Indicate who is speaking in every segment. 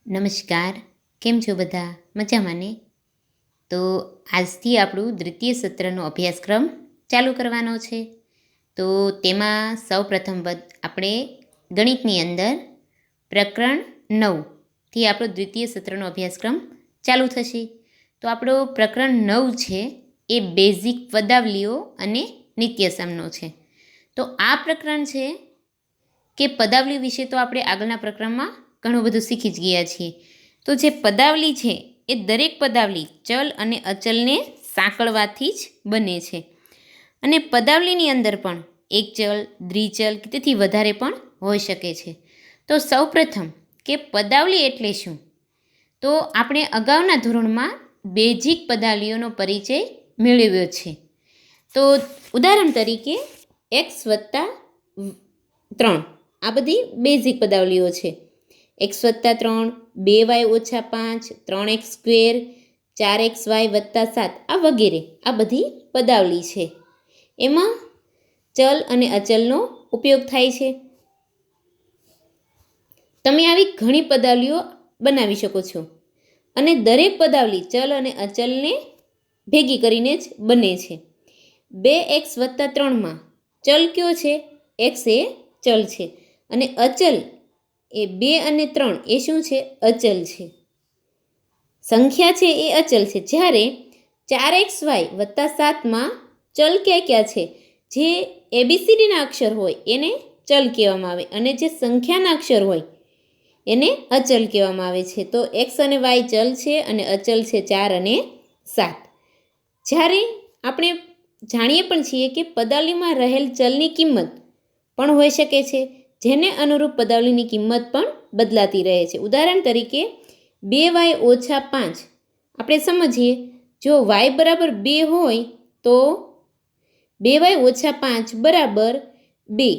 Speaker 1: નમસ્કાર. કેમ છો બધા? મજામાં ને? તો આજથી આપણું દ્વિતીય સત્રનો અભ્યાસક્રમ ચાલુ કરવાનો છે. તો તેમાં સૌપ્રથમ આપણે ગણિતની અંદર પ્રકરણ 9થી આપણો દ્વિતીય સત્રનો અભ્યાસક્રમ ચાલુ થશે. તો આપણો પ્રકરણ 9 છે એ બેઝિક પદાવલીઓ અને નિત્યસમનો છે. તો આ પ્રકરણ છે કે પદાવલી વિશે તો આપણે આગળના પ્રકરણમાં ઘણું બધું શીખી જ ગયા છીએ. તો જે પદાવલી છે એ દરેક પદાવલી ચલ અને અચલને સાંકળવાથી જ બને છે. અને પદાવલીની અંદર પણ એક ચલ, દ્વિચલ કે તેથી વધારે પણ હોઈ શકે છે. તો સૌપ્રથમ કે પદાવલી એટલે શું? તો આપણે અગાઉના ધોરણમાં બેઝિક પદાવલીઓનો પરિચય મેળવ્યો છે. તો ઉદાહરણ તરીકે x + 3 આ બધી બેઝિક પદાવલીઓ છે. x + 3, 2y - 5, 3x², 4xy + 7 આ વગેરે આ બધી પદાવલી છે. એમાં ચલ અને અચલનો ઉપયોગ થાય છે. તમે આવી ઘણી પદાવલીઓ બનાવી શકો છો અને દરેક પદાવલી ચલ અને અચલને ભેગી કરીને જ બને છે. 2x + 3માં ચલ કયો છે? x એ ચલ છે અને અચલ એ 2 અને 3 એ શું છે? અચલ છે. સંખ્યા છે એ અચલ છે. જ્યારે 4xy + 7માં ચલ ક્યાં ક્યાં છે? જે ABCDના અક્ષર હોય એને ચલ કહેવામાં આવે અને જે સંખ્યાના અક્ષર હોય એને અચલ કહેવામાં આવે છે. તો x અને y ચલ છે અને અચલ છે 4 અને 7. જ્યારે આપણે જાણીએ પણ છીએ કે પદાવલીમાં રહેલ ચલની કિંમત પણ હોઈ શકે છે, જેને અનુરૂપ પદાવલીની કિંમત પણ બદલાતી રહે છે. ઉદાહરણ તરીકે 2y - 5 આપણે સમજીએ, જો y બરાબર 2 હોય તો 2y - 5 બરાબર 2.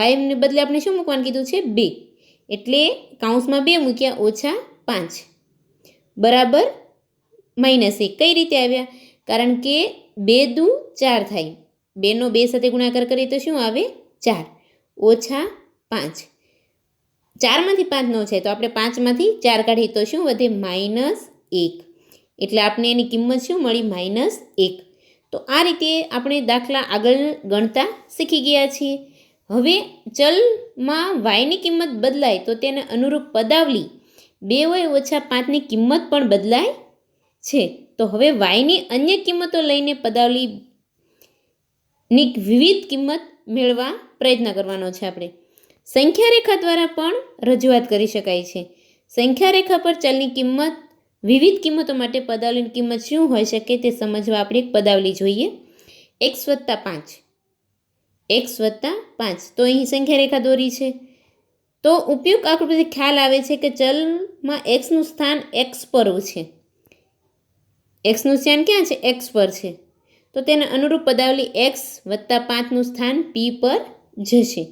Speaker 1: y ને બદલે આપણે શું મૂકવાનું કીધું છે? 2. એટલે કૌંસમાં 2 મૂક્યા -5 બરાબર -1. કઈ રીતે આવ્યા? કારણ કે 2 દુ 4 થાય. 2નો 2 સાથે ગુણાકાર કરીએ તો શું આવે? 4 - 5. 4માંથી 5 ન છે તો આપણે 5માંથી 4 કાઢીએ તો શું વધે? -1. એટલે આપણે એની કિંમત શું મળી? -1. તો આ રીતે આપણે દાખલા આગળ ગણતા શીખી ગયા છીએ. હવે ચલમાં yની કિંમત બદલાય તો તેને અનુરૂપ પદાવલી 2y - 5ની કિંમત પણ બદલાય છે. તો હવે yની અન્ય કિંમતો લઈને પદાવલીની વિવિધ કિંમત મેળવવા પ્રયત્ન કરવાનો છે આપણે. સંખ્યા રેખા દ્વારા પણ રજૂઆત કરી શકાય છે. સંખ્યા રેખા પર ચલની કિંમત વિવિધ કિંમતો માટે પદાવલીની કિંમત શું હોઈ શકે તે સમજવા આપણે એક પદાવલી જોઈએ. x + 5. x + 5 તો અહીં સંખ્યા રેખા દોરી છે. તો ઉપયોગ આકૃતિથી ખ્યાલ આવે છે કે ચલમાં xનું સ્થાન x પર છે. xનું સ્થાન ક્યાં છે? x પર છે. તો તેને અનુરૂપ પદાવલી x + 5નું સ્થાન p પર જશે.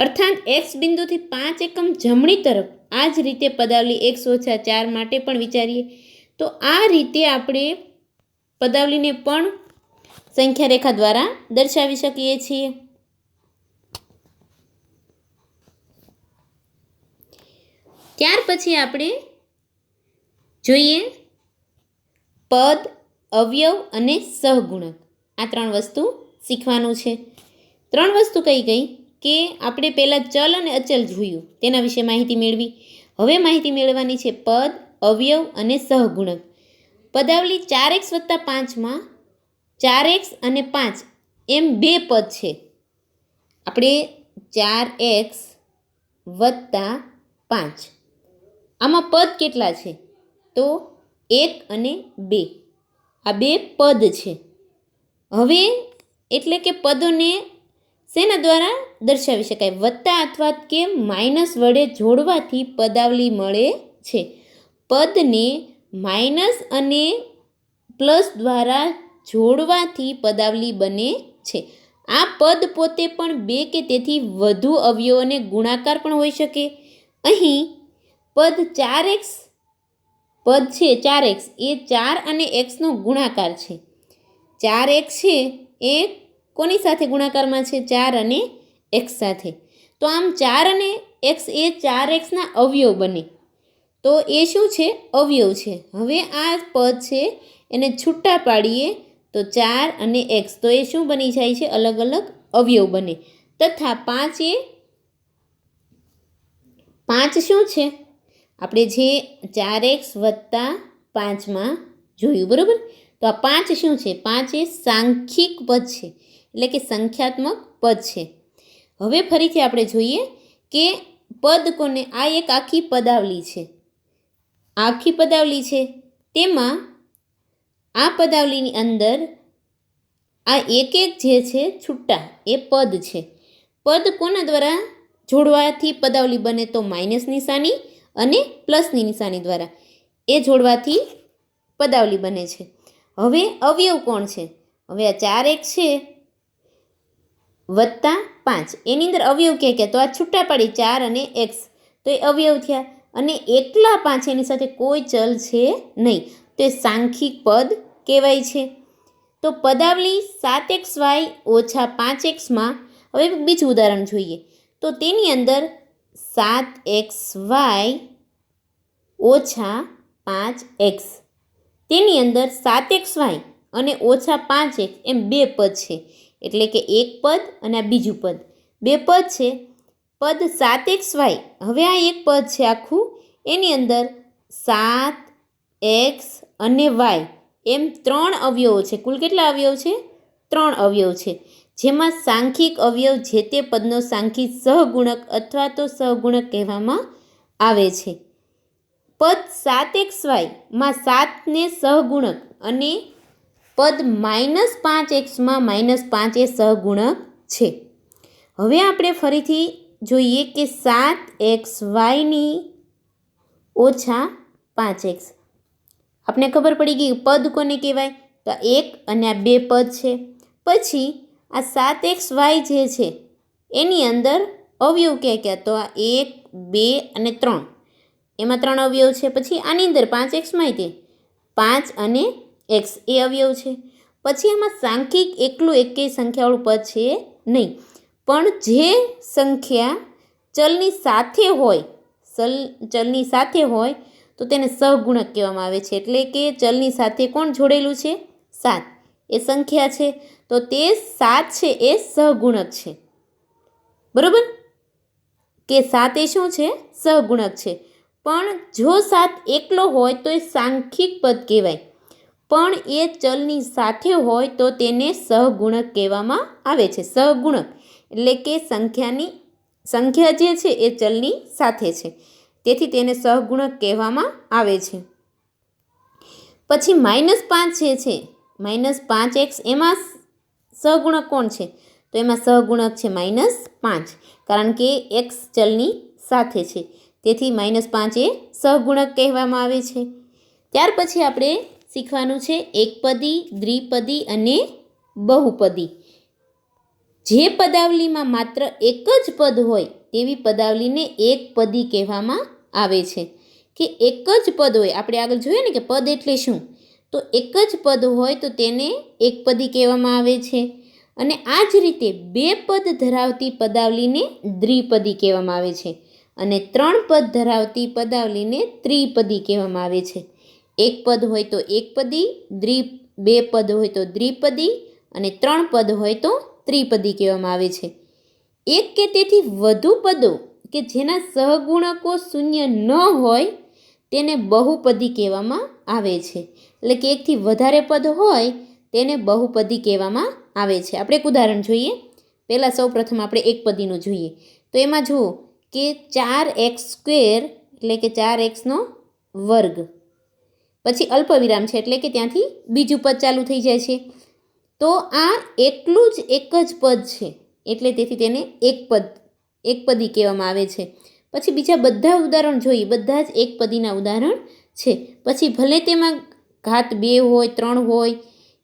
Speaker 1: અર્થાત x બિંદુથી 5 એકમ જમણી તરફ. આ જ રીતે પદાવલી x - 4 માટે પણ વિચારીએ તો આ રીતે આપણે પદાવલીને પણ સંખ્યા રેખા દ્વારા દર્શાવી શકીએ છીએ. ત્યાર પછી આપણે જોઈએ પદ, અવયવ અને સહગુણક. આ 3 વસ્તુ શીખવાનું છે. 3 વસ્તુ કઈ ગઈ કે આપણે પહેલાં ચલ અને અચલ જોયું, તેના વિશે માહિતી મેળવી. હવે માહિતી મેળવવાની છે પદ, અવયવ અને સહગુણક. પદાવલી 4x + 5માં 4x અને 5 એમ 2 પદ છે. આપણે 4x + 5 આમાં પદ કેટલા છે? તો 1 અને 2. આ 2 પદ છે. હવે એટલે કે પદોને શેના દ્વારા દર્શાવી શકાય? વત્તા અથવા કે માઇનસ વડે જોડવાથી પદાવલી મળે છે. પદને માઇનસ અને પ્લસ દ્વારા જોડવાથી પદાવલી બને છે. આ પદ પોતે પણ 2 કે તેથી વધુ અવયવોને ગુણાકાર પણ હોઈ શકે. અહીં પદ 4x પદ છે 4x એ 4 અને xનો ગુણાકાર છે. 4x છે એ કોની સાથે ગુણાકારમાં છે? 4 અને x સાથે. તો આમ 4 અને x એ 4xના અવયવ બને. તો એ શું છે? અવયવ છે. હવે આ પદ છે એને છૂટા પાડીએ તો 4 અને x, તો એ શું બની જાય છે? અલગ અલગ અવયવ બને. તથા 5 શું છે? આપણે જે 4x વત્તા 5માં જોયું, બરાબર? તો આ 5 શું છે? 5 એ સાંખ્યિક પદ છે, એટલે કે સંખ્યાત્મક પદ છે. હવે ફરીથી આપણે જોઈએ કે પદ કોને? આ એક આખી પદાવલી છે. આખી પદાવલી છે, તેમાં આ પદાવલીની અંદર આ એક જે છે છૂટા એ પદ છે. પદ કોના દ્વારા જોડવાથી પદાવલી બને? તો માઇનસ નિશાની અને પ્લસની નિશાની દ્વારા એ જોડવાથી પદાવલી બને છે. હવે અવયવ કોણ છે? હવે આ 4x છે વત્તા 5, એની અંદર અવયવ ક્યાં? તો આ છૂટા પાડી 4 અને x, તો એ અવયવ થયા. અને એકલા 5 એની સાથે કોઈ ચલ છે નહીં, તો એ સાંખ્યિક પદ કહેવાય છે. તો પદાવલી 7xy ઓછા 5xમાં હવે બીજું ઉદાહરણ જોઈએ તો તેની અંદર 7xy ઓછા 5x, તેની અંદર 7xy અને ઓછા 5x એમ બે પદ છે, એટલે કે એક પદ અને આ બીજું પદ, બે પદ છે. પદ 7xy, હવે આ એક પદ છે આખું, એની અંદર 7x અને y એમ 3 અવયવો છે. કુલ કેટલા અવયવ છે? 3 અવયવ છે, જેમાં સાંખ્યિક અવયવ જે તે પદનો સાંખ્યિક સહગુણક અથવા તો સહગુણક કહેવામાં આવે છે. પદ 7xy માં 7 ને સહગુણક અને પદ -5xમાં -5 એ સહગુણક છે. હવે આપણે ફરીથી જોઈએ કે 7xy ઓછા 5x, આપણે ખબર પડી ગઈ પદ કોને કહેવાય? તો એક અને આ બે પદ છે. પછી આ 7xy જે છે એની અંદર અવયવ ક્યાં? તો આ 1, 2 અને 3, એમાં 3 અવયવ છે. પછી આની અંદર 5xમાં તે 5 અને x એ અવયવ છે. પછી એમાં સાંખ્યિક એકલું એકેય સંખ્યાવાળું પદ છે નહીં, પણ જે સંખ્યા ચલની સાથે હોય, ચલની સાથે હોય તો તેને સહગુણક કહેવામાં આવે છે. એટલે કે ચલની સાથે કોણ જોડેલું છે? 7, એ સંખ્યા છે, તો તે 7 છે એ સહગુણક છે. બરાબર? કે 7 એ શું છે? સહગુણક છે. પણ જો 7 એકલો હોય તો એ સાંખ્યિક પદ કહેવાય, પણ એ ચલની સાથે હોય તો તેને સહગુણક કહેવામાં આવે છે. સહગુણક એટલે કે સંખ્યા જે છે એ ચલની સાથે છે, તેથી તેને સહગુણક કહેવામાં આવે છે. પછી -5 જે છે, -5x, એમાં સહગુણક કોણ છે? તો એમાં સહગુણક છે -5, કારણ કે x ચલની સાથે છે, તેથી -5 એ સહગુણક કહેવામાં આવે છે. ત્યાર પછી આપણે શીખવાનું છે એકપદી, દ્વિપદી અને બહુપદી. જે પદાવલીમાં માત્ર એક જ પદ હોય તેવી પદાવલીને એકપદી કહેવામાં આવે છે. કે એક જ પદ હોય, આપણે આગળ જોઈએ ને કે પદ એટલે શું, તો એક જ પદ હોય તો તેને એકપદી કહેવામાં આવે છે. અને આ જ રીતે બે પદ ધરાવતી પદાવલીને દ્વિપદી કહેવામાં આવે છે, અને 3 પદ ધરાવતી પદાવલીને ત્રિપદી કહેવામાં આવે છે. એક પદ હોય તો એકપદી, બે પદ હોય તો દ્વિપદી અને 3 પદ હોય તો ત્રિપદી કહેવામાં આવે છે. એક કે તેથી વધુ પદો કે જેના સહગુણકો શૂન્ય ન હોય તેને બહુપદી કહેવામાં આવે છે. એટલે કે એકથી વધારે પદ હોય તેને બહુપદી કહેવામાં આવે છે. આપણે એક ઉદાહરણ જોઈએ. પહેલાં સૌપ્રથમ આપણે એકપદીનું જોઈએ તો એમાં જુઓ કે 4x² એટલે કે 4xનો વર્ગ, પછી અલ્પવિરામ છે એટલે કે ત્યાંથી બીજું પદ ચાલુ થઈ જાય છે. તો આ એકલું જ એક જ પદ છે, એટલે તેથી તેને એકપદી કહેવામાં આવે છે. પછી બીજા બધા ઉદાહરણ જોઈએ, બધા જ એકપદીના ઉદાહરણ છે. પછી ભલે તેમાં ઘાત 2 હોય, 3 હોય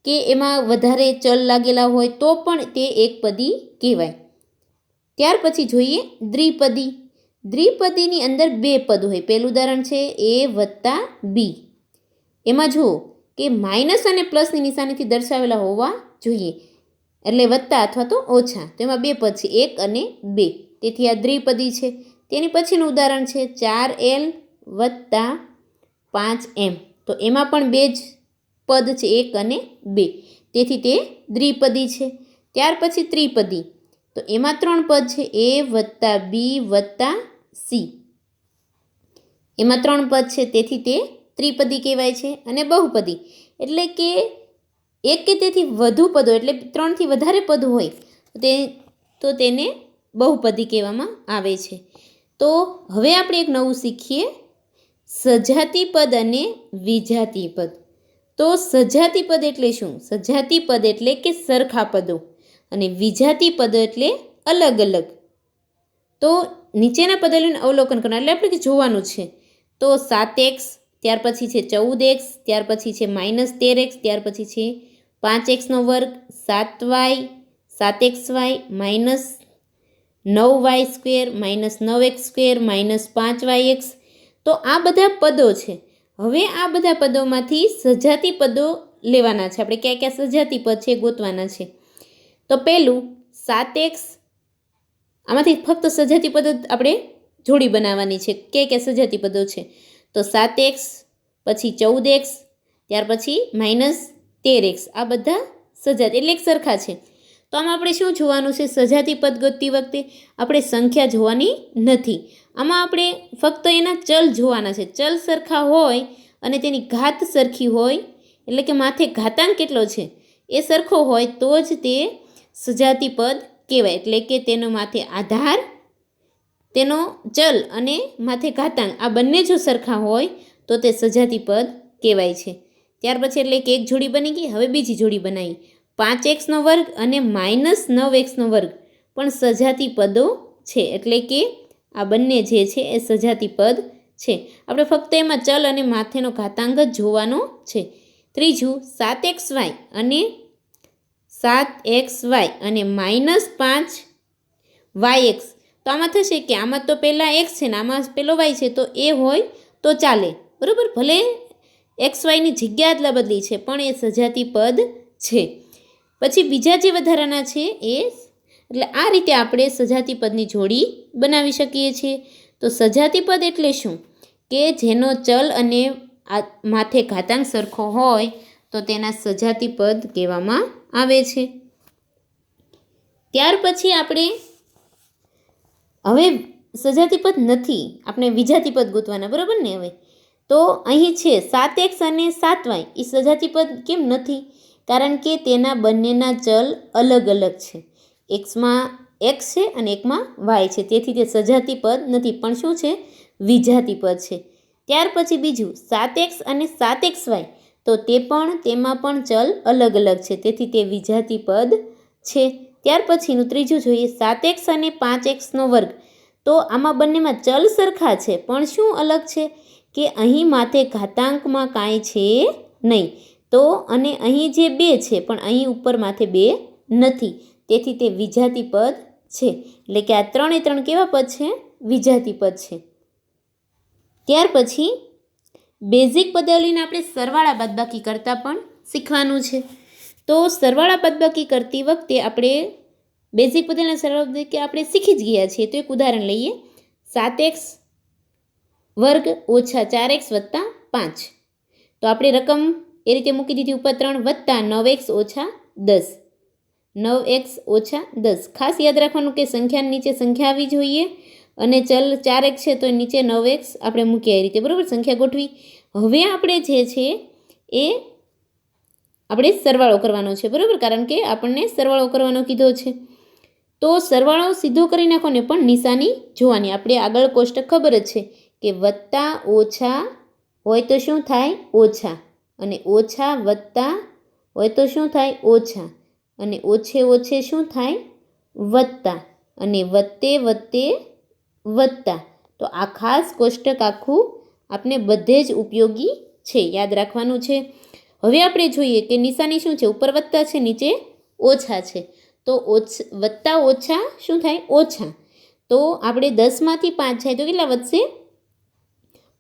Speaker 1: કે એમાં વધારે ચલ લાગેલા હોય તો પણ તે એકપદી કહેવાય. ત્યાર પછી જોઈએ દ્વિપદી. દ્વિપદીની અંદર બે પદ હોય. પહેલું ઉદાહરણ છે a વત્તા b. એમાં જુઓ કે માઇનસ અને પ્લસની નિશાનીથી દર્શાવેલા હોવા જોઈએ, એટલે વત્તા અથવા તો ઓછા. તો એમાં બે પદ છે 1 અને 2, તેથી આ દ્વિપદી છે. તેની પછીનું ઉદાહરણ છે 4l વત્તા 5m. તો એમાં પણ બે જ પદ છે, 1 અને 2, તેથી તે દ્વિપદી છે. ત્યાર પછી ત્રિપદી, તો એમાં 3 પદ છે, a વત્તા b વત્તા c. એમાં 3 પદ છે, તેથી તે ત્રિપદી કહેવાય છે. અને બહુપદી એટલે કે એક કે તેથી વધુ પદો, એટલે 3થી વધારે પદ હોય તો તેને બહુપદી કહેવામાં આવે છે. તો હવે આપણે એક નવું શીખીએ, સજાતી પદ અને વિજાતી પદ. તો સજાતી પદ એટલે શું? સજાતી પદ એટલે કે સરખા પદો, અને વિજાતી પદ એટલે અલગ અલગ. તો નીચેના પદોનું અવલોકન કરવાનું, એટલે આપણે જોવાનું છે. તો 7x, ત્યાર પછી છે 14x, ત્યાર પછી છે -13x, ત્યાર પછી છે 5x² 7y 7xy -9y² -9x² -5yx. તો આ બધા પદો છે. હવે આ બધા પદોમાંથી સજાતી પદો લેવાના છે. આપણે કયા કયા સજાતી પદ છે ગોતવાના છે. તો પહેલું 7x, આમાંથી ફક્ત સજાતી પદો આપણે જોડી બનાવવાની છે. કયા કયા સજાતી પદો છે? તો 7x, પછી 14x, ત્યાર પછી -13x. આ બધા સજાતી એટલે એક સરખા છે. તો આમાં આપણે શું જોવાનું છે? સજાતી પદ ગોતતી વખતે આપણે સંખ્યા જોવાની નથી. આમાં આપણે ફક્ત એના ચલ જોવાના છે. ચલ સરખા હોય અને તેની ઘાત સરખી હોય, એટલે કે માથે ઘાતાંક કેટલો છે એ સરખો હોય તો જ તે સજાતી પદ કહેવાય. એટલે કે તેનો માથે આધાર, તેનો ચલ અને માથે ઘાતાંક આ બંને જો સરખા હોય તો તે સજાતી પદ કહેવાય છે. ત્યાર પછી એટલે કે એક જોડી બની ગઈ. હવે બીજી જોડી બનાવી, 5x² અને -9x² પણ સજાતી પદો છે. એટલે કે આ બંને જે છે એ સજાતી પદ છે. આપણે ફક્ત એમાં ચલ અને માથેનો ઘાતાંક જ જોવાનો છે. ત્રીજું 7xy અને 7xy અને -5yx. તો આમાં થશે કે આમાં તો પહેલાં x છે ને આમાં પેલો y છે, તો એ હોય તો ચાલે, બરાબર. ભલે xyની જગ્યા અદલા બદલી છે પણ એ સજાતી પદ છે. પછી બીજા જે વધારાના છે એ, એટલે આ રીતે આપણે સજાતી પદની જોડી બનાવી શકીએ છીએ. તો સજાતી પદ એટલે શું? કે જેનો ચલ અને માથે ઘાતાંક સરખો હોય તો તેના સજાતી પદ કહેવામાં આવે છે. ત્યાર પછી આપણે હવે સજાતી પદ નથી, આપણે વિજાતી પદ ગોતવાના, બરાબર ને? હવે તો અહીં છે 7x અને 7y, એ સજાતી પદ કેમ નથી? કારણ કે તેના બંનેના ચલ અલગ અલગ છે. એક્સમાં x છે અને એકમાં y છે, તેથી તે સજાતી પદ નથી, પણ શું છે? વિજાતી પદ છે. ત્યાર પછી બીજું 7x અને 7xy, તો તેમાં પણ ચલ અલગ અલગ છે, તેથી તે વિજાતી પદ છે. ત્યાર પછીનું ત્રીજું જોઈએ 7x અને 5x². તો આમાં બંનેમાં ચલ સરખા છે, પણ શું અલગ છે? કે અહીં માથે ઘાતાંકમાં કાંઈ છે નહીં. તો અને અહીં જે 2 છે પણ અહીં ઉપર માથે 2 નથી, તેથી તે વિજાતી પદ છે. એટલે કે આ 3 કેવા પદ છે? વિજાતી પદ છે. ત્યાર પછી બેઝિક પદાવલીને આપણે સરવાળા બાદબાકી કરતાં પણ શીખવાનું છે. તો સરવાળા બાદબાકી કરતી વખતે આપણે બેઝિક પદાવલીના સરવાળા કે આપણે શીખી જ ગયા છીએ. તો એક ઉદાહરણ લઈએ, 7x² ઓછા 4x વત્તા 5. તો આપણે રકમ એ રીતે મૂકી દીધી ઉપર 3 વત્તા 9x ઓછા 10. 9x ઓછા 10. ખાસ યાદ રાખવાનું કે સંખ્યાની નીચે સંખ્યા આવી જોઈએ, અને ચલ 4x છે તો નીચે 9x આપણે મૂકીએ એ રીતે, બરાબર, સંખ્યા ગોઠવી. હવે આપણે જે છે એ આપણે સરવાળો કરવાનો છે, બરાબર, કારણ કે આપણને સરવાળો કરવાનો કીધો છે. તો સરવાળો સીધો કરી નાખોને પણ નિશાની જોવાની. આપણે આગળ કોષ્ટક ખબર જ છે કે વત્તા ઓછા હોય તો શું થાય? ઓછા. અને ઓછા વત્તા હોય તો શું થાય? ઓછા. અને ઓછે ઓછે શું થાય? વત્તા. અને વત્તે વત્તે વત્તા. તો આ ખાસ કોષ્ટક આખું આપણે બધે જ ઉપયોગી છે, યાદ રાખવાનું છે. હવે આપણે જોઈએ કે નિશાની શું છે? ઉપર વત્તા છે, નીચે ઓછા છે. તો વત્તા ઓછા શું થાય? ઓછા. તો આપણે 10માંથી 5 જાય તો કેટલા વધશે?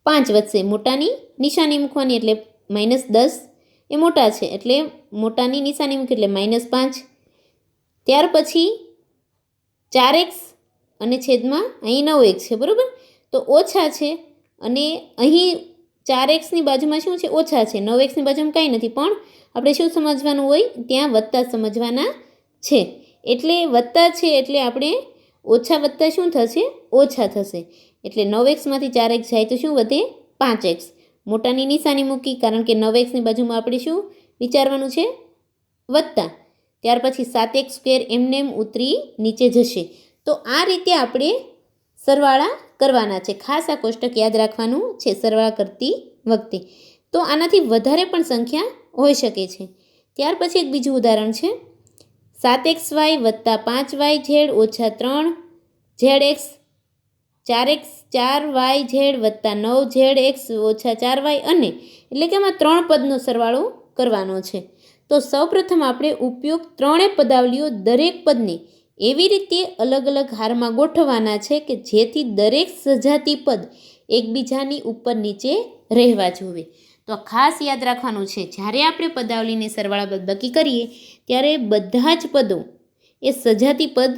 Speaker 1: 5 વધશે. મોટાની નિશાની મૂકવાની, એટલે -10 એ મોટા છે, એટલે મોટાની નિશાની મૂકી એટલે -5. ત્યાર પછી 4x અને છેદમાં અહીં 9x છે, બરાબર. તો ઓછા છે અને અહીં 4x બાજુમાં શું છે? ઓછા છે. 9x બાજુમાં કાંઈ નથી, પણ આપણે શું સમજવાનું હોય? ત્યાં વત્તા સમજવાના છે. એટલે વત્તા છે એટલે આપણે ઓછા વત્તા શું થશે? ઓછા થશે. એટલે 9x માંથી 4x જાય તો શું વધે? 5x. મોટાની નિશાની મૂકી, કારણ કે 9x બાજુમાં આપણે શું વિચારવાનું છે? વત્તા. ત્યાર પછી 7x² એમને ઉતરી નીચે જશે. તો આ રીતે આપણે સરવાળા કરવાના છે. ખાસ આ કોષ્ટક યાદ રાખવાનું છે સરવાળા કરતી વખતે. તો આનાથી વધારે પણ સંખ્યા હોઈ શકે છે. ત્યાર પછી એક બીજું ઉદાહરણ છે, 7xy + 5yz ઓછા 3zx, 4yz + 9zx ઓછા 4y, અને એટલે કે આમાં 3 પદનો સરવાળો કરવાનો છે. તો સૌપ્રથમ આપણે ઉપયુક્ત ત્રણેય પદાવલીઓ દરેક પદને એવી રીતે અલગ અલગ હારમાં ગોઠવવાના છે કે જેથી દરેક સજાતી પદ એકબીજાની ઉપર નીચે રહેવા જોઈએ. તો ખાસ યાદ રાખવાનું છે, જ્યારે આપણે પદાવલીને સરવાળા બાદબાકી કરીએ ત્યારે બધા જ પદો એ સજાતી પદ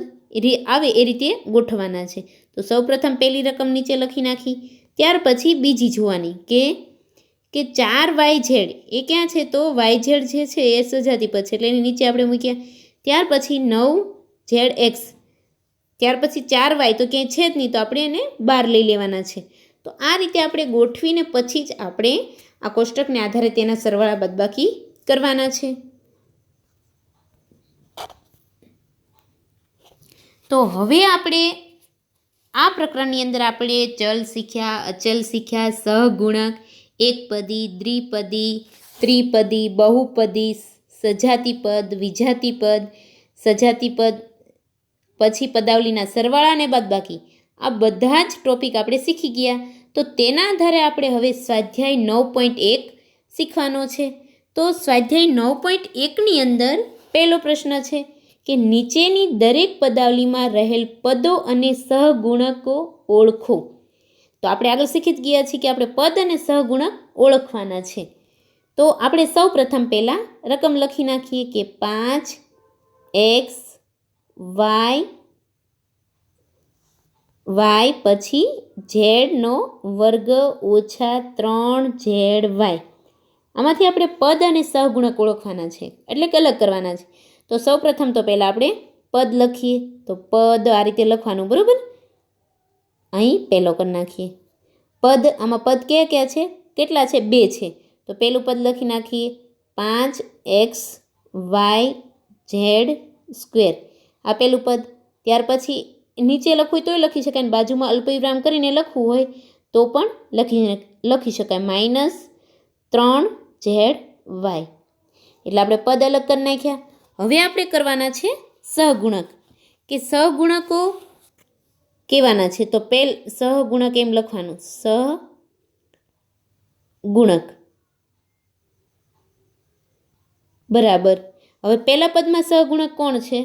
Speaker 1: આવે એ રીતે ગોઠવવાના છે. તો સૌપ્રથમ પહેલી રકમ નીચે લખી નાખી. ત્યાર પછી બીજી જોવાની કે 4yz એ ક્યાં છે? તો yz જે છે એ સજાતી પદ છે એટલે એની નીચે આપણે મૂક્યા. ત્યાર પછી 9zx, ત્યાર પછી 4y તો ક્યાંય છે જ નહીં, તો આપણે એને બહાર લઈ લેવાના છે. તો આ રીતે આપણે ગોઠવીને પછી જ આપણે આ કોષ્ટકને આધારે તેના સરવાળા બાદબાકી કરવાના છે. તો હવે આપણે આ પ્રકરણની અંદર આપણે ચલ શીખ્યા, અચલ શીખ્યા, સહગુણક, એકપદી, દ્વિપદી, ત્રિપદી, બહુપદી, સજાતી પદ, વિજાતી પદ, સજાતી પદ, પછી પદાવલીના સરવાળા અને બાદબાકી, આ બધા જ ટોપિક આપણે શીખી ગયા. તો તેના આધારે આપણે હવે સ્વાધ્યાય 9.1 શીખવાનો છે. તો સ્વાધ્યાય 9.1ની અંદર પહેલો પ્રશ્ન છે કે નીચેની દરેક પદાવલીમાં રહેલ પદો અને સહગુણકો ઓળખો. તો આપણે આગળ શીખી જ ગયા છીએ કે આપણે પદ અને સહગુણક ઓળખવાના છે. તો આપણે સૌ પ્રથમ પહેલાં રકમ લખી નાખીએ કે 5x y પછી z² ઓછા 3zy. આમાંથી આપણે પદ અને સહગુણક ઓળખવાના છે, એટલે કે અલગ કરવાના છે. તો સૌ પ્રથમ તો પહેલાં આપણે પદ લખીએ. તો પદ આ રીતે લખવાનું, બરાબર. અહીં પહેલો કરી નાખીએ પદ. આમાં પદ કયા કયા છે? કેટલા છે? 2 છે. તો પહેલું પદ લખી નાખીએ 5xyz². આ પહેલું પદ. ત્યાર પછી નીચે લખવું હોય તોય લખી શકાય, બાજુમાં અલ્પવિરામ કરીને લખવું હોય તો પણ લખી શકાય, -3zy. એટલે આપણે પદ અલગ કરી નાખ્યા. હવે આપણે કરવાના છે સહગુણક, કે સહગુણકો કહેવાના છે. તો સહગુણક એમ લખવાનું, સહગુણક બરાબર. હવે પહેલા પદમાં સહગુણક કોણ છે?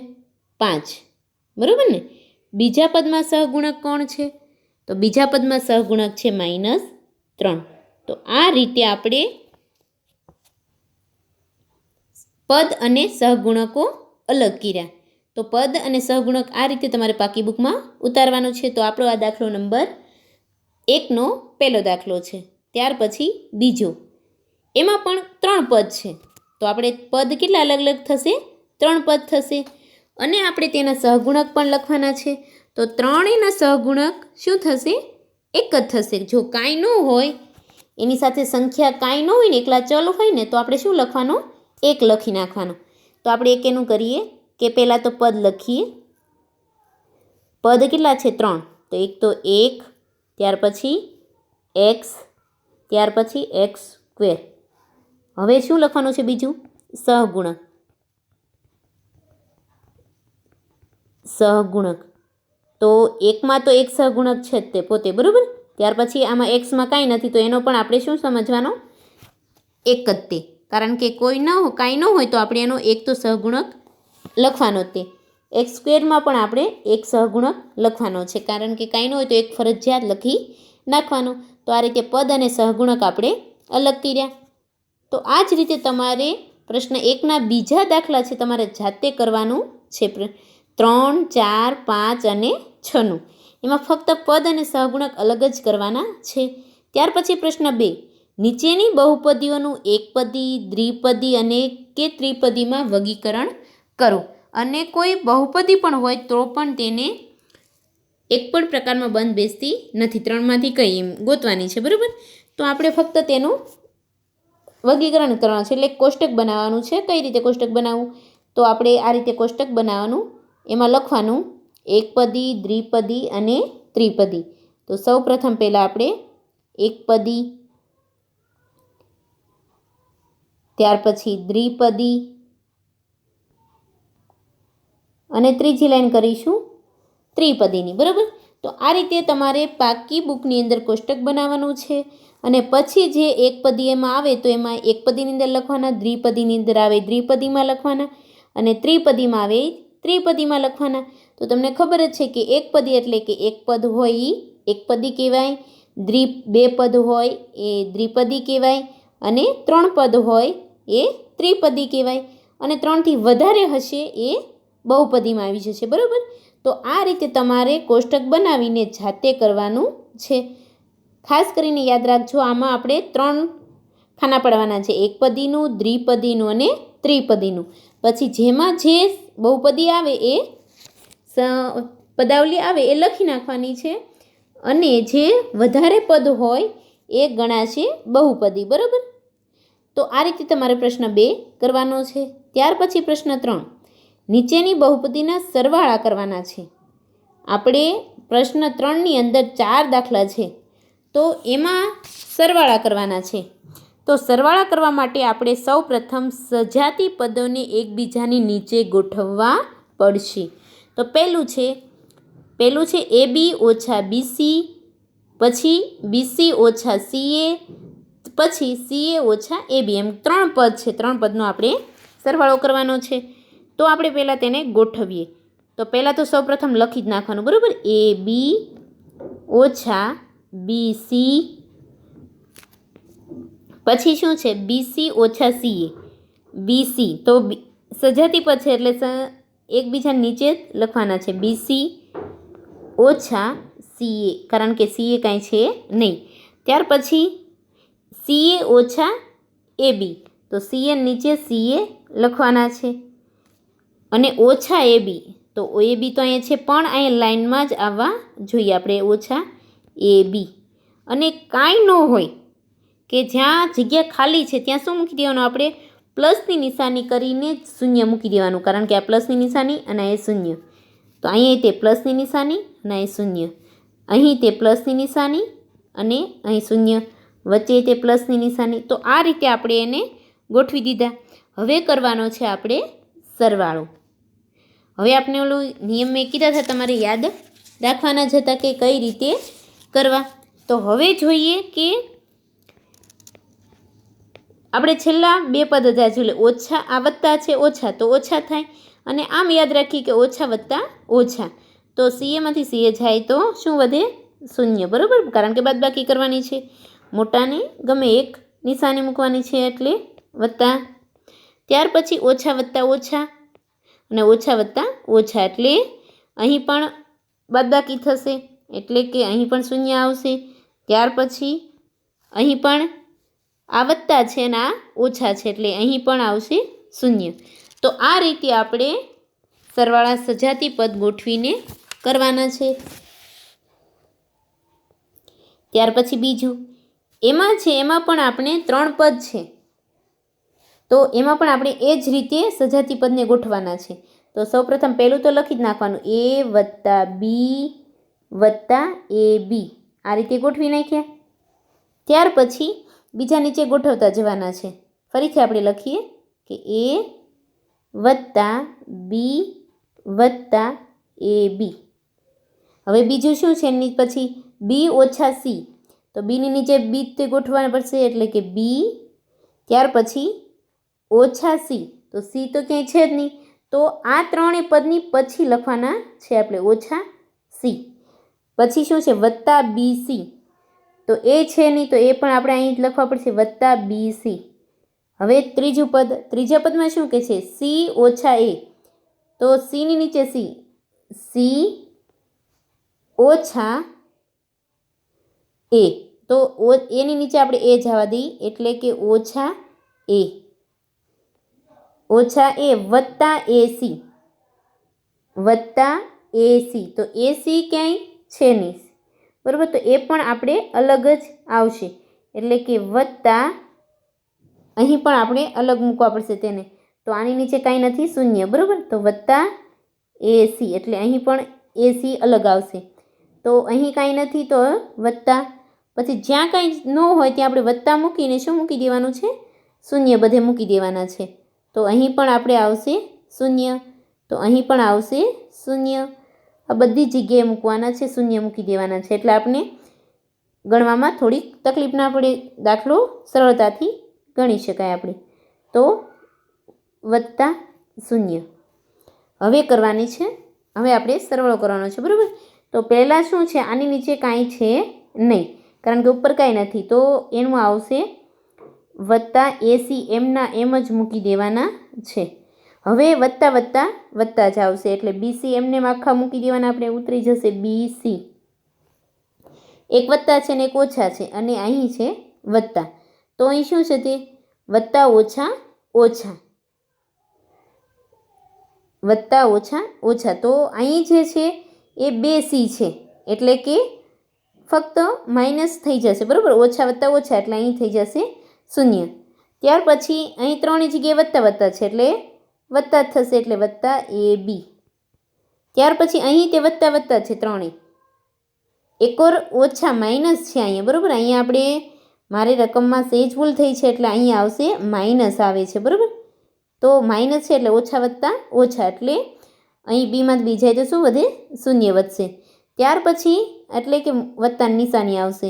Speaker 1: 5, બરાબર ને. બીજા પદમાં સહગુણક કોણ છે? તો બીજા પદમાં સહગુણક છે -3. તો આ રીતે આપણે પદ અને સહગુણકો અલગ કર્યા. તો પદ અને સહગુણક આ રીતે તમારે પાકી બુકમાં ઉતારવાનું છે. તો આપણો આ દાખલો નંબર 1નો પહેલો દાખલો છે. ત્યાર પછી બીજો, એમાં પણ 3 પદ છે. તો આપણે પદ કેટલા અલગ અલગ થશે? 3 પદ થશે. અને આપણે તેના સહગુણક પણ લખવાના છે. તો ત્રણેયના સહગુણક શું થશે? એક જ થશે. જો કાંઈ ન હોય, એની સાથે સંખ્યા કાંઈ ન હોય ને, એકલા ચલ હોય ને, તો આપણે શું લખવાનું? 1 લખી નાખવાનું. તો આપણે એનું કરીએ કે પહેલાં તો પદ લખીએ. પદ કેટલા છે? 3. તો એક તો 1, ત્યાર પછી x, ત્યાર પછી x². હવે શું લખવાનું છે બીજું? સહગુણક. સહગુણક તો એકમાં તો એક સહગુણક છે જ તે પોતે, બરાબર. ત્યાર પછી આમાં એક્સમાં કાંઈ નથી, તો એનો પણ આપણે શું સમજવાનો? એક જ તે. કારણ કે કાંઈ ન હોય તો આપણે એનો એક તો સહગુણક લખવાનો જ તે. x² પણ આપણે એક સહગુણક લખવાનો છે, કારણ કે કાંઈ ન હોય તો એક ફરજિયાત લખી નાખવાનો. તો આ રીતે પદ અને સહગુણક આપણે અલગ કર્યા. તો આ જ રીતે તમારે પ્રશ્ન 1ના બીજા દાખલા છે તમારે જાતે કરવાનું છે. 3, 4, 5 અને 6નું. એમાં ફક્ત પદ અને સહગુણક અલગ જ કરવાના છે. ત્યાર પછી પ્રશ્ન 2, નીચેની બહુપદીઓનું એકપદી, દ્વિપદી અને કે ત્રિપદીમાં વર્ગીકરણ કરો. અને કોઈ બહુપદી પણ હોય તો પણ તેને એક પણ પ્રકારમાં બંધ બેસતી નથી, 3માંથી કઈ એમ ગોતવાની છે, બરાબર. તો આપણે ફક્ત તેનું વર્ગીકરણ કરવાનું છે, એટલે કોષ્ટક બનાવવાનું છે. કઈ રીતે કોષ્ટક બનાવવું? તો આપણે આ રીતે કોષ્ટક બનાવવાનું, એમાં લખવાનું એકપદી, દ્વિપદી અને ત્રિપદી. તો સૌ પ્રથમ પહેલાં આપણે એકપદી, ત્યાર પછી દ્વિપદી અને ત્રીજી લાઈન કરીશું ત્રિપદીની, બરાબર. તો આ રીતે તમારે પાકી બુકની અંદર કોષ્ટક બનાવવાનું છે. અને પછી જે એકપદી એમાં આવે તો એમાં એકપદીની અંદર લખવાના, દ્વિપદીની અંદર આવે દ્વિપદીમાં લખવાના અને ત્રિપદીમાં આવે ત્રિપદીમાં લખવાના. તો તમને ખબર જ છે કે એકપદી એટલે કે એક પદ હોય એ એકપદી કહેવાય, બે પદ હોય એ દ્વિપદી કહેવાય અને 3 પદ હોય એ ત્રિપદી કહેવાય અને 3થી વધારે હશે એ બહુપદીમાં આવી જશે, બરાબર. તો આ રીતે તમારે કોષ્ટક બનાવીને જાતે કરવાનું છે. ખાસ કરીને યાદ રાખજો, આમાં આપણે 3 ખાના પાડવાના છે, એકપદીનું, દ્વિપદીનું અને ત્રિપદીનું. પછી જેમાં જે બહુપદી આવે એ પદાવલી આવે એ લખી નાખવાની છે અને જે વધારે પદ હોય એ ગણાશે બહુપદી, બરાબર. તો આ રીતે તમારે પ્રશ્ન 2 કરવાનો છે. ત્યાર પછી પ્રશ્ન 3, નીચેની બહુપદીના સરવાળા કરવાના છે. આપણે પ્રશ્ન 3ની અંદર 4 દાખલા છે, તો એમાં સરવાળા કરવાના છે. તો સરવાળા કરવા માટે આપણે સૌ પ્રથમ સજાતી પદોને એકબીજાની નીચે ગોઠવવા પડશે. તો પહેલું છે AB ઓછા BC, પછી BC ઓછા CA, પછી CA ઓછા AB, એમ 3 પદ છે. 3 પદનો આપણે સરવાળો કરવાનો છે. તો આપણે પહેલાં તેને ગોઠવીએ. તો પહેલાં તો સૌપ્રથમ લખી જ નાખવાનું, બરાબર. AB ઓછા BC, પછી શું છે BC ઓછા CA. BC તો સજાતી પદ છે એટલે એકબીજા નીચે જ લખવાના છે, BC ઓછા CA, કારણ કે CA કાંઈ છે નહીં. ત્યાર પછી CA ઓછા AB, તો CA નીચે CA લખવાના છે અને ઓછા AB, તો AB તો અહીંયા છે પણ અહીંયા લાઇનમાં જ આવવા જોઈએ આપણે, ઓછા AB. અને કાંઈ ન હોય કે જ્યાં જગ્યા ખાલી છે ત્યાં શું મૂકી દેવાનું? આપણે પ્લસની નિશાની કરીને જ શૂન્ય મૂકી દેવાનું, કારણ કે આ પ્લસની નિશાની અને એ શૂન્ય. તો અહીંયા તે પ્લસની નિશાની અને અહીં શૂન્ય, અહીં તે પ્લસની નિશાની અને અહીં શૂન્ય, વચ્ચે તે પ્લસની નિશાની. તો આ રીતે આપણે એને ગોઠવી દીધા. હવે કરવાનો છે આપણે સરવાળો. હવે આપણે ઓલું નિયમ મેં કીધા હતા તમારે યાદ રાખવાના જ હતા કે કઈ રીતે કરવા. તો હવે જોઈએ કે આપણે છેલ્લા 2 પદ હતા, એટલે ઓછા, આ વત્તા છે ઓછા તો ઓછા થાય, અને આમ યાદ રાખીએ કે ઓછા વત્તા ઓછા, તો CAમાંથી CA જાય તો શું વધે? શૂન્ય, બરાબર, કારણ કે બાદબાકી કરવાની છે. મોટાને ગમે એક નિશાની મૂકવાની છે એટલે વત્તા. ત્યાર પછી ઓછા વત્તા ઓછા અને ઓછા વત્તા ઓછા, એટલે અહીં પણ બાદબાકી થશે એટલે કે અહીં પણ શૂન્ય આવશે. ત્યાર પછી અહીં પણ આ વત્તા છે અને આ ઓછા છે એટલે અહીં પણ આવશે શૂન્ય. તો આ રીતે આપણે સરવાળા સજાતી પદ ગોઠવીને કરવાના છે. ત્યાર પછી બીજું એમાં પણ આપણે 3 પદ છે, તો એમાં પણ આપણે એ જ રીતે સજાતી પદને ગોઠવાના છે. તો સૌપ્રથમ પહેલું તો લખી જ નાખવાનું A વત્તા B વત્તા AB, આ રીતે ગોઠવી નાખ્યા. ત્યાર પછી બીજા નીચે ગોઠવતા જવાના છે. ફરીથી આપણે લખીએ કે A વત્તા B વત્તા AB. હવે બીજું શું છે એની પછી B ઓછા C, તો બીની નીચે B તે ગોઠવવા પડશે એટલે કે B, ત્યાર પછી ઓછા C, તો C તો ક્યાંય છે જ નહીં, તો આ 3 પદની પછી લખવાના છે આપણે ઓછા C. પછી શું છે વત્તા BC, તો એ છે નહીં તો એ પણ આપણે અહીં જ લખવા પડશે વત્તા BC. હવે ત્રીજું પદ, ત્રીજા પદમાં શું કહે છે? C ઓછા A, તો Cની નીચે C ઓછા A, તો એની નીચે આપણે એ જવા દઈએ, એટલે કે ઓછા એ વત્તા એસી તો એસી ક્યાંય છે નહીં, બરાબર. તો એ પણ આપણે અલગ જ આવશે, એટલે કે વત્તા અહીં પણ આપણે અલગ મૂકવા પડશે તેને. તો આની નીચે કાંઈ નથી, શૂન્ય, બરાબર. તો વત્તા એસી એટલે અહીં પણ એસી અલગ આવશે. તો અહીં કાંઈ નથી તો વત્તા, પછી જ્યાં કાંઈ ન હોય ત્યાં આપણે વત્તા મૂકીને શું મૂકી દેવાનું છે, શૂન્ય બધે મૂકી દેવાના છે. તો અહીં પણ આપણે આવશે શૂન્ય, તો અહીં પણ આવશે શૂન્ય. આ બધી જગ્યાએ મૂકવાના છે, શૂન્ય મૂકી દેવાના છે, એટલે આપણે ગણવામાં થોડીક તકલીફ ના પડે, દાખલો સરળતાથી ગણી શકાય આપણે. તો વત્તા શૂન્ય હવે કરવાની છે, હવે આપણે સરવાળો કરવાનો છે, બરાબર. તો પહેલાં શું છે, આની નીચે કાંઈ છે નહીં, કારણ કે ઉપર કાંઈ નથી, તો એનું આવશે વત્તા એસી, એમના એમ જ મૂકી દેવાના છે. હવે વત્તા વત્તા વત્તા જ આવશે, એટલે બીસી એમને આખા મૂકી દેવાના, આપણે ઉતરી જશે બીસી. એક વત્તા છે ને એક ઓછા છે, અને અહીં છે વત્તા, તો અહીં શું છે તે વત્તા ઓછા ઓછા, વત્તા ઓછા ઓછા. તો અહીં જે છે એ 2C છે, એટલે કે ફક્ત માઇનસ થઈ જશે, બરાબર. ઓછા વત્તા ઓછા એટલે અહીં થઈ જશે શૂન્ય. ત્યાર પછી અહીં 3ની જગ્યાએ વત્તા વત્તા છે, એટલે વત્તા જ થશે, એટલે વત્તા AB. ત્યાર પછી અહીં તે વત્તા વત્તા છે 3, એક ઓર ઓછા માઇનસ છે અહીંયા, બરાબર. અહીંયા આપણે મારી રકમમાં સહેજ ભૂલ થઈ છે, એટલે અહીંયા આવશે માઇનસ આવે છે, બરાબર. તો માઇનસ છે એટલે ઓછા વત્તા ઓછા, એટલે અહીં બીમાં બી જાય તો શું વધે, શૂન્ય વધશે. ત્યાર પછી એટલે કે વત્તાની નિશાની આવશે,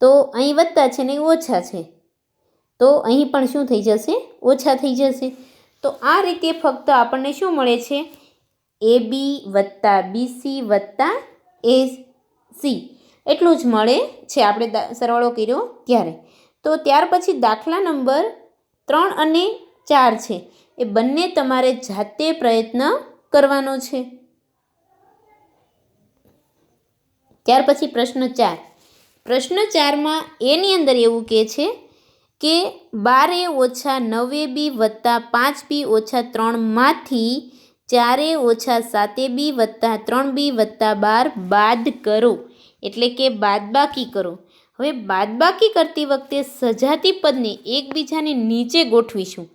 Speaker 1: તો અહીં વત્તા છે ને ઓછા છે, તો અહીં પણ શું થઈ જશે, ઓછા થઈ જશે. તો આ રીતે ફક્ત આપણને શું મળે છે, AB વત્તા BC વત્તા AC એટલું જ મળે છે, આપણે સરવાળો કર્યો ત્યારે. તો ત્યાર પછી દાખલા નંબર 3 અને 4 છે, એ બંને તમારે જાતે પ્રયત્ન કરવાનો છે. ત્યાર પછી પ્રશ્ન 4. પ્રશ્ન 4માં એની અંદર એવું કહે છે કે 12A ઓછા 9AB વત્તા 5B ઓછા 3માંથી 4A ઓછા 7AB વત્તા 3B વત્તા 12 બાદ કરો, એટલે કે બાદબાકી કરો. હવે બાદબાકી કરતી વખતે સજાતી પદને એકબીજાની નીચે ગોઠવીશું,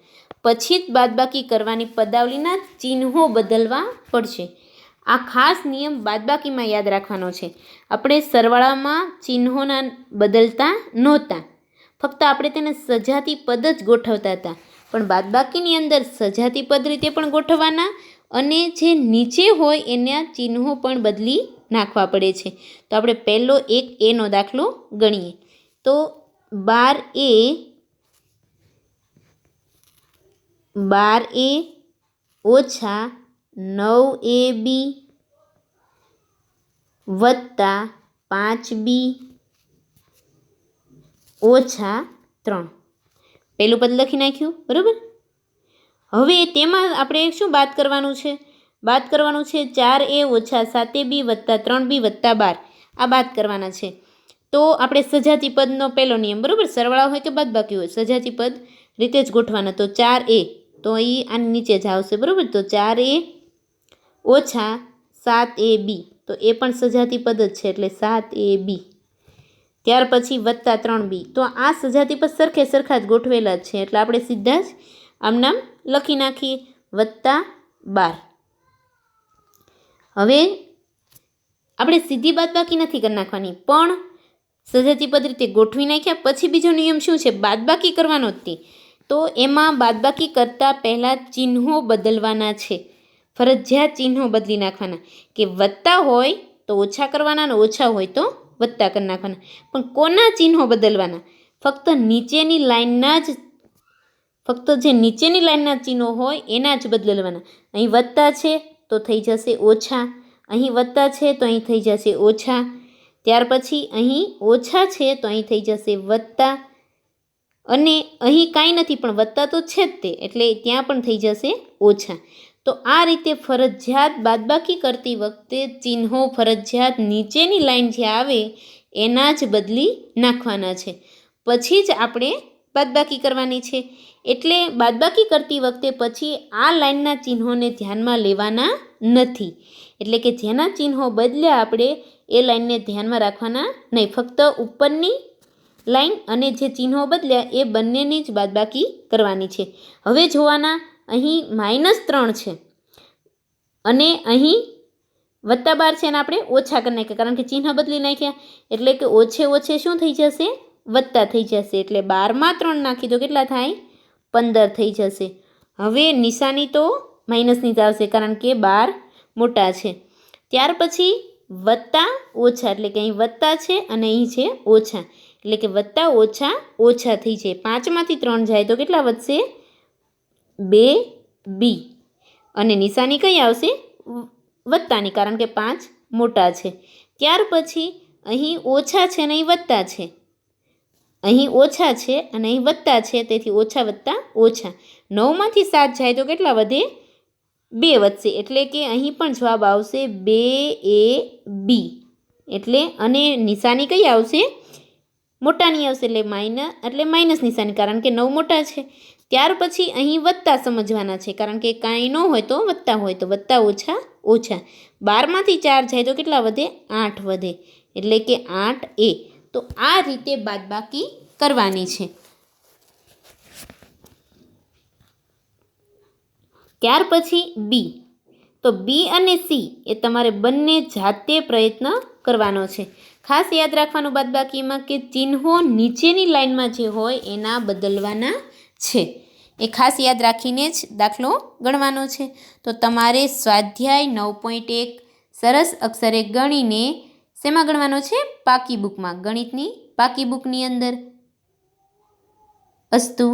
Speaker 1: પછી જ બાદબાકી કરવાની પદાવલીના ચિહ્નો બદલવા પડશે. આ ખાસ નિયમ બાદબાકીમાં યાદ રાખવાનો છે. આપણે સરવાળામાં ચિહ્નોના બદલતા નહોતા, ફક્ત આપણે તેને સજાતી પદ જ ગોઠવતા હતા. પણ બાદબાકીની અંદર સજાતી પદ રીતે પણ ગોઠવવાના, અને જે નીચે હોય એના ચિહ્નો પણ બદલી નાખવા પડે છે. તો આપણે પહેલો એક એનો દાખલો ગણીએ. તો 12A ઓછા 9AB વત્તા 5B ઓછા 3, પહેલું પદ લખી નાખ્યું, બરાબર. હવે તેમાં આપણે શું બાદ કરવાનું છે, બાદ કરવાનું છે 4A ઓછા 7AB વત્તા 3B વત્તા 12, આ બાદ કરવાના છે. તો આપણે સજાતી પદનો પહેલો નિયમ, બરાબર, સરવાળા હોય કે બાદબાકી હોય, સજાતી પદ રીતે જ ગોઠવાના. તો 4A તો અહીં આની નીચે જ આવશે, બરાબર. તો 4A ઓછા 7AB, તો એ પણ સજાતી પદ જ છે, એટલે 7AB. ત્યાર પછી વત્તા 3B, તો આ સજાતી પદ સરખે સરખા જ ગોઠવેલા જ છે, એટલે આપણે સીધા જ આમ નામ લખી નાખીએ, વત્તા 12. હવે આપણે સીધી બાદબાકી નથી કરી નાખવાની, પણ સજાતી પદ રીતે ગોઠવી નાખ્યા પછી બીજો નિયમ શું છે, બાદબાકી કરવાનો જ તે. તો એમાં બાદબાકી કરતાં પહેલાં ચિહ્નો બદલવાના છે, ફરજિયાત ચિહ્નો બદલી નાખવાના. કે વત્તા હોય તો ઓછા કરવાના, અને ઓછા હોય તો વત્તા કરી નાખવાના. પણ કોના ચિહ્નો બદલવાના, ફક્ત નીચેની લાઈનના જ, ફક્ત જે નીચેની લાઈનના ચિહ્નો હોય એના જ બદલવાના. અહીં વત્તા છે તો થઈ જશે ઓછા, અહીં વત્તા છે તો અહીં થઈ જશે ઓછા, ત્યાર પછી અહીં ઓછા છે તો અહીં થઈ જશે વત્તા, અને અહીં કાંઈ નથી પણ વત્તા તો છે જ તે, એટલે ત્યાં પણ થઈ જશે ઓછા. તો આ રીતે ફરજિયાત બાદબાકી કરતી વખતે ચિહ્નો ફરજિયાત નીચેની લાઈન જે આવે એના જ બદલી નાખવાના છે. પછી જ આપણે બાદબાકી કરવાની છે. એટલે બાદબાકી કરતી વખતે પછી આ લાઇનના ચિહ્નોને ધ્યાનમાં લેવાના નથી. એટલે કે જેના ચિહ્નો બદલ્યા આપણે એ લાઇનને ધ્યાનમાં રાખવાના નહીં. ફક્ત ઉપરની લાઇન અને જે ચિહ્નો બદલ્યા એ બંનેની જ બાદબાકી કરવાની છે. હવે જોવાના, અહીં -3 છે અને અહીં +12 છે અને આપણે ઓછા કરી નાખ્યા કારણ કે ચિહ્ન બદલી નાખ્યા. એટલે કે ઓછે ઓછે શું થઈ જશે? વત્તા થઈ જશે. એટલે 12માં 3 નાખી તો કેટલા થાય? 15 થઈ જશે. હવે નિશાની તો માઇનસની જ આવશે કારણ કે 12 મોટા છે. ત્યાર પછી વત્તા ઓછા, એટલે કે અહીં વત્તા છે અને અહીં છે ઓછા. એટલે કે વત્તા ઓછા ઓછા થઈ જાય. 5માંથી 3 જાય તો કેટલા વધશે? 2b. અને નિશાની કઈ આવશે? વત્તાની, કારણ કે 5 મોટા છે. ત્યાર પછી અહીં ઓછા છે અને અહીં વત્તા છે. અહીં ઓછા છે અને અહીં વત્તા છે, તેથી ઓછા વત્તા ઓછા. 9માંથી 7 જાય તો કેટલા વધે? 2 વધશે. એટલે કે અહીં પણ જવાબ આવશે 2ab. એટલે અને નિશાની કઈ આવશે? મોટાની આવશે. એટલે માઇનસ નિશાની, કારણ કે 9 મોટા છે. ત્યાર પછી અહીં વત્તા સમજવાના છે કારણ કે કાંઈ ન હોય તો વત્તા હોય, તો વત્તા ઓછા ઓછા. 12માંથી 4 જાય તો કેટલા વધે? 8 વધે. એટલે કે 8a. તો આ રીતે બાદબાકી કરવાની છે. ત્યાર પછી બી. તો બી અને સી એ તમારે બંને જાતે પ્રયત્ન કરવાનો છે. ખાસ યાદ રાખવાનું બાદબાકીમાં કે ચિહ્નો નીચેની લાઇનમાં જે હોય એના બદલવાના છે. એ ખાસ યાદ રાખીને જ દાખલો ગણવાનો છે. તો તમારે સ્વાધ્યાય 9.1 સરસ અક્ષરે ગણીને શેમાં ગણવાનો છે? પાકી બુકમાં, ગણિતની પાકી બુકની અંદર. અસ્તુ.